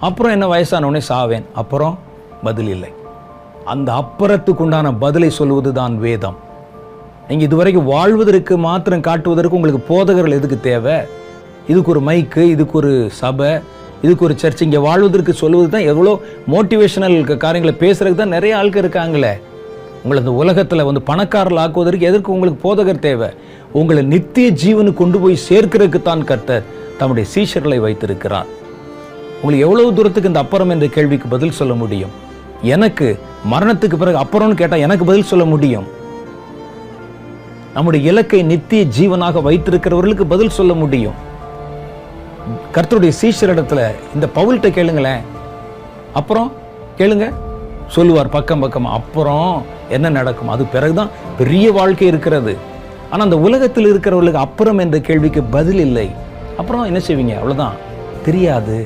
அப்புறம் என்ன, வயசானவனே சாவேன். அப்புறம் பதில் இல்லை. அந்த அப்புறத்துக்கு உண்டான பதிலை சொல்வது தான் வேதம். நீங்கள் இதுவரைக்கும் வாழ்வதற்கு மாத்திரம் காட்டுவதற்கு உங்களுக்கு போதகர்கள் எதுக்கு தேவை? இதுக்கு ஒரு மைக்கு, இதுக்கு ஒரு சபை, இதுக்கு ஒரு சர்ச். இங்கே வாழ்வதற்கு சொல்வது தான் எவ்வளோ மோட்டிவேஷனல் காரியங்களை பேசுறதுக்கு தான் நிறைய ஆட்கள் இருக்காங்களே. உங்களை இந்த உலகத்தில் பணக்காரர்கள் ஆக்குவதற்கு எதற்கு உங்களுக்கு போதகர் தேவை? உங்களை நித்திய ஜீவனு கொண்டு போய் சேர்க்கிறதுக்கு தான் கர்த்தர் தம்முடைய சீஷர்களை வைத்திருக்கிறார். உங்களுக்கு எவ்வளவு தூரத்துக்கு இந்த அப்புறம் என்ற கேள்விக்கு பதில் சொல்ல முடியும்? எனக்கு மரணத்துக்கு பிறகு அப்புறம்னு கேட்டால் எனக்கு பதில் சொல்ல முடியும். நம்முடைய இலக்கை நித்திய ஜீவனாக வைத்திருக்கிறவர்களுக்கு பதில் சொல்ல முடியும். கர்த்தருடைய சீஷரிடத்துல இந்த பவுல்கிட்ட கேளுங்களேன், அப்புறம் கேளுங்க, சொல்லுவார் பக்கம் பக்கம். அப்புறம் என்ன நடக்கும்? அது பிறகுதான் பெரிய வாழ்க்கை இருக்கிறது. ஆனா அந்த உலகத்தில் இருக்கிறவர்களுக்கு அப்புறம் என்ற கேள்விக்கு பதில் இல்லை. அப்புறம் என்ன செய்வீங்க? அவ்வளவுதான், தெரியாது.